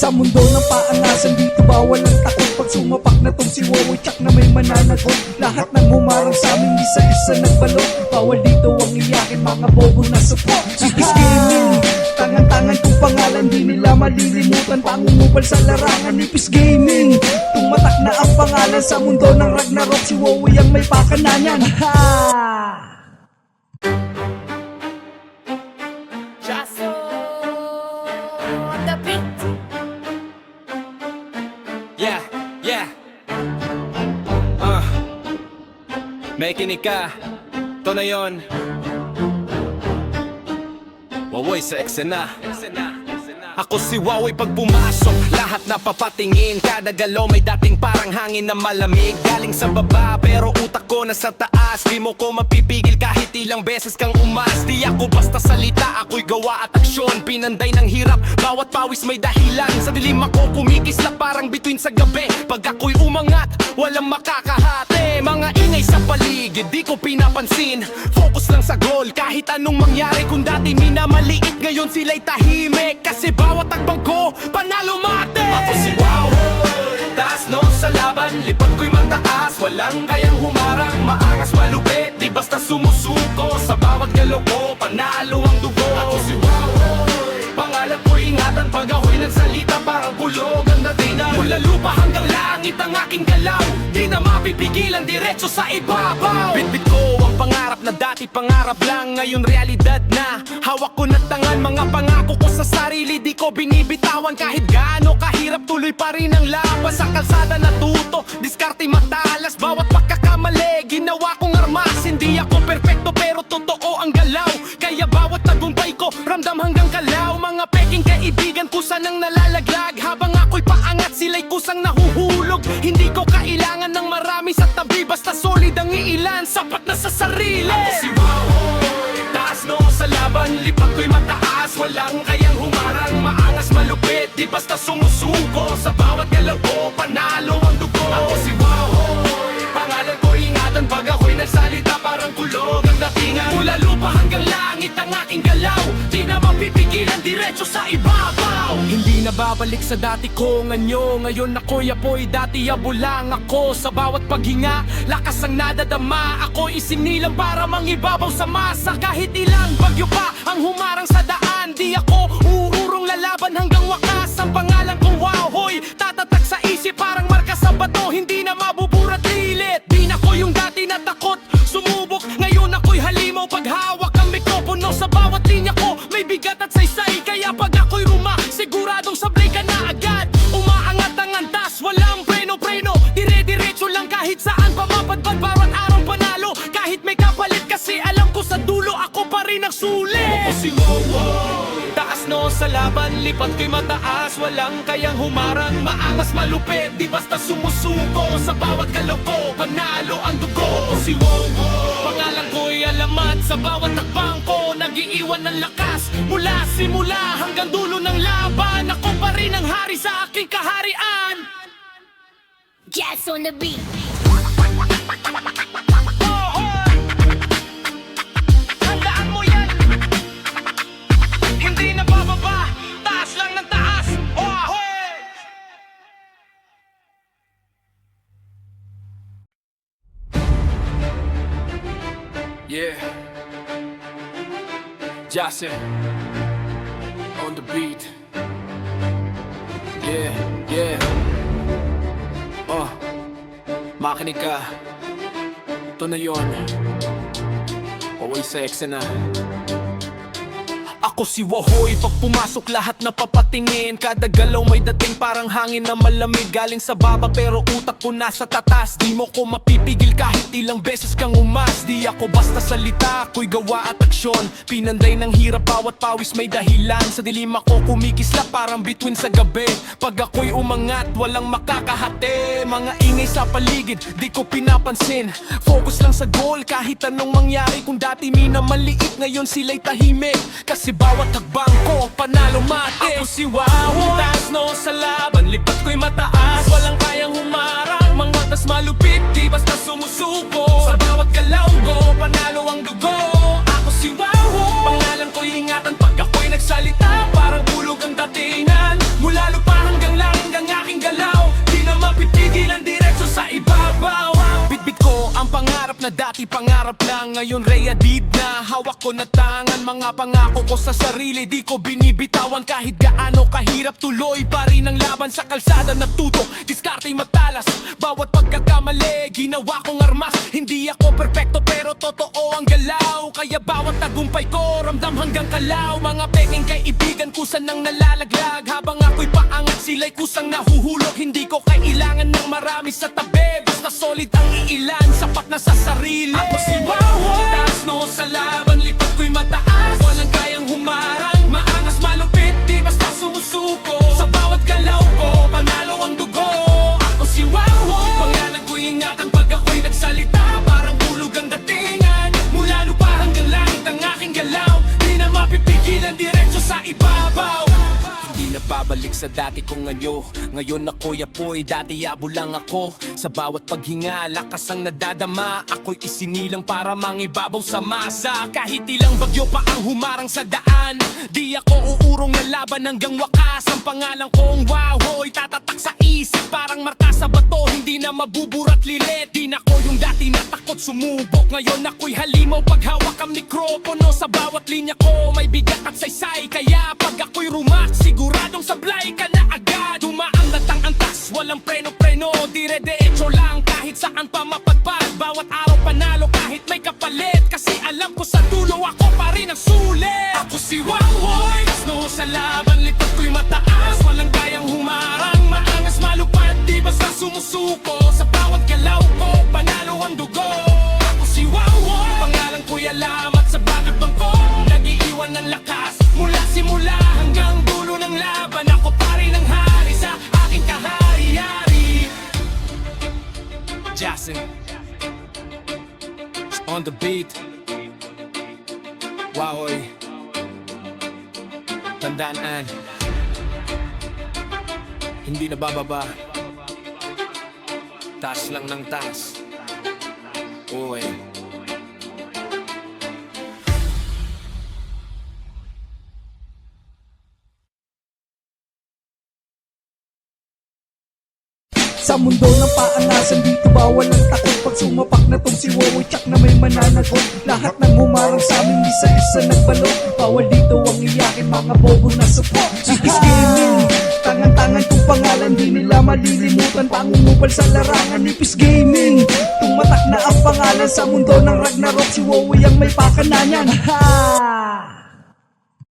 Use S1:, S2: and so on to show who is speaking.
S1: Sa mundo ng paangasan dito bawal ang takot. Pag sumapak na tong si Wowoy, tsak na may mananagot. Lahat ng humarang sa amin isa-isa nagbalot. Bawal dito ang iyakin, mga bobo na support. Sipis Gaming, tangan-tangan kong pangalan, di nila malilimutan. Pangungupal sa larangan, Nipis Gaming. Tumatak na ang pangalan sa mundo ng Ragnarok. Si Wowoy ang may pakananan. Ha!
S2: Jaso on the beat.
S3: Yeah, yeah. May kinig ka. Ito na yun. Wowoy sa eksena. Ako si Wowoy pag pumasok, lahat na papatingin. Kada galaw may dating parang hangin na malamig. Galing sa baba pero utak ko nasa taas. Di mo ko mapipigil kahit ilang beses kang umas. Di ako basta salita, ako'y gawa at aksyon. Pinanday ng hirap, bawat pawis may dahilan. Sa dilim ako kumikislap parang bituin sa gabi. Pag ako'y umangat, walang makakahati. Mga ingay sa paligid, di ko pinapansin. Focus lang sa goal, kahit anong mangyari. Kung dati minamaliit, ngayon sila'y tahimik. Kasi bawat takbang ko, panalo mate. Ako si Wowoy, taas no sa laban. Lipad ko'y mataas, walang kayang humarang. Maangas malupit, di basta sumusuko. Sa bawat galaw ko, panalo ang dugo. Ako si Wowoy, pangalan ko'y ingatan. Pag ako'y nagsalita, parang bulog ang datingan. Mula lupa hanggang langit ang aking galaw. Di na mapipigilan, diretso sa ibabaw. Bitbit ko ang pangarap na dati pangarap lang, ngayon realidad na. Hawak ko na tangan, mga pangako ko sa sarili. Di ko binibitawan kahit gaano kahirap. Tuloy pa rin ang laban sa kalsada natuto. Diskarte matalas, bawat pagkakamali ginawa kong armas. Hindi ako perfecto pero totoo ang galaw. Kaya bawat tagumpay ko, ramdam hanggang kalaw. Mga peking kaibigan kusa nang nalalaglag. Habang ako'y paangat, sila'y kusang nahuhulog. Hindi ko kailangan ng marami sa tabi, basta solid ang iilan, sapat na sa sarili. Ako si Wowoy, taas no sa laban. Lipat ko'y mataas, walang kayang humarang. Maangas malupit, di basta sumusuko. Sa bawat galaw ko, panalo ang dugo. Ako si Wowoy, pangalan ko ingatan. Pag ako'y nagsalita, parang kulog ang datingan. Mula lupa hanggang langit ang aking galaw. Di na mapipigilan, diretso sa ibabaw. Hindi na babalik sa dati kong anyo. Ngayon ako'y apoy, dati abo lang ako. Sa bawat paghinga, lakas ang nadadama. Ako'y isinilang para mangibabaw sa masa. Kahit ilang bagyo pa ang humarang sa daan, di ako uurong lalaban hanggang wakas. Ang pangalan kong Wowoy, tatatak sa isip parang marka sa bato. Hindi na mabuburat lilit. Di na ko yung dati na takot sumubok, ngayon ako'y halimaw. Pag hawak ang mikropono, sa bawat linya ko may bigat at saysay. Kaya pag ako'y siguradong sablay ka na agad. Umaangat ang antas, walang preno-preno. Dire-diretso lang kahit saan pa mapadpad. Bawat araw panalo, kahit may kapalit. Kasi alam ko sa dulo, ako pa rin ang sulit. Ako si Wowoy, taas no sa laban. Lipat ko'y mataas, walang kayang humarang. Maangas malupit, di basta sumusuko. Sa bawat galaw ko, panalo ang dugo. Ako si Wowoy, pangalan ko'y alamat. Sa bawat takbang ko, nag-iiwan ng lakas. Mula simula hanggang dulo ng laban, ako pa rin ang hari sa aking kaharian.
S2: Gas on the beat.
S3: Handaan mo yan. Hindi na bababa, taas lang ng taas. Ahoy! Yeah, Jason on the beat. Yeah, yeah. Makinig ka. Ito na yun. Wowoy sa eksena. Ako si Wowoy, pag pumasok lahat na papatingin. Kada galaw may dating parang hangin na malamig. Galing sa baba pero utak ko nasa tatas. Di mo ko mapipigil kahit ilang beses kang umas. Di ako basta salita, ako'y gawa at aksyon. Pinanday ng hirap, bawat pawis may dahilan. Sa dilim ako kumikislap parang bituin sa gabi. Pag ako'y umangat, walang makakahati. Mga ingay sa paligid, di ko pinapansin. Focus lang sa goal, kahit anong mangyari. Kung dati minamaliit, ngayon sila'y tahimik. Kasi bawat hakbang ko, panalo mate. Ako si Wowoy, taas no sa laban. Lipat ko'y mataas, walang kayang humarang. Mga tas malupit, di basta sumusuko. Sa bawat galaw ko, panalo ang dugo. Ako si Wowoy, pangalan ko'y ingatan. Pag ako'y nagsalita, parang bulog ang datingan. Mula lupa hanggang Dati pangarap lang, ngayon realidad na. Hawak ko na tangan, mga pangako ko sa sarili. Di ko binibitawan kahit gaano kahirap. Tuloy pa rin ang laban sa kalsada. Natuto, diskarte'y matalas. Bawat pagkakamali, ginawa kong armas. Hindi ako perfecto pero totoo ang galaw. Kaya bawat tagumpay ko, ramdam hanggang kalaw. Mga peking kaibigan kusan nang nalalaglag. Habang ako'y paangat, sila'y kusang nahuhulog. Hindi ko kailangan ng marami sa tabi. Basta solid ang iilan, sapat na sa sarili. Ako si Wawoy, taas no sa laban, likod ko'y mataas. Walang kayang humarang, maangas malupit, di basta sumusuko. Sa bawat galaw ko, panalo ang dugo. Ako si Wawoy, pangalan ko'y ingatan pag ako'y nagsalita. Parang bulog ang datingan, mula lupa hanggang langit ang aking galaw. Di na mapipigilan, diretso sa ibabaw. Hindi na babalik sa dati kong anyo. Ngayon ako'y apoy, dati yabo lang ako. Sa bawat paghinga, lakas ang nadadama. Ako'y isinilang para mangibabaw sa masa. Kahit ilang bagyo pa ang humarang sa daan, di ako uurong na laban hanggang wakas. Ang pangalan kong Wawoy, tatatak sa isip. Parang marka sa bato, hindi na mabuburat lilit. Di na ko yung dati na takot sumubok. Ngayon ako'y halimaw paghawak ang mikropono. Sa bawat linya ko, may bigat at saysay. Kaya pag ako'y rumak, siguradong sablay ka na agad. Dumaan latang antas, walang preno-preno. Dire-derecho lang kahit saan pa mapadpad. Bawat araw panalo kahit may kapalit. Kasi alam ko sa dulo ako pa rin ang sulit. Ako si Wawoy, no sa laban, likod ko'y mataas. Walang kayang humarang, maangas malupad, di basta sumusuko. Sa bawat galaw ko, panalo ang dugo. Ako si Wawoy, pangalan ko'y alam at sa bagay bangko nag-iiwan ng lakas. Mula simula hanggang dulo ng laban, ako pa rin ang hari sa aking kahari-hari. Jason on the beat. Wawoy, tandaan, hindi na bababa. Taas lang ng taas. Uy.
S1: Sa mundo ng paanasan, dito bawal ang takot. Pag sumapak na tong si Wawoy Chak na may mananagot. Lahat ng humarang sa amin, isa-isa nagbalot. Bawal dito ang iyakin, mga bobo na support. Chikis Gaming, tangan-tangan kong pangalan, di nila malilimutan. Pangungupal sa larangan, Nipis Gaming. Tumatak na ang pangalan sa mundo ng Ragnarok. Si Wawoy ang may pakananan. Ha!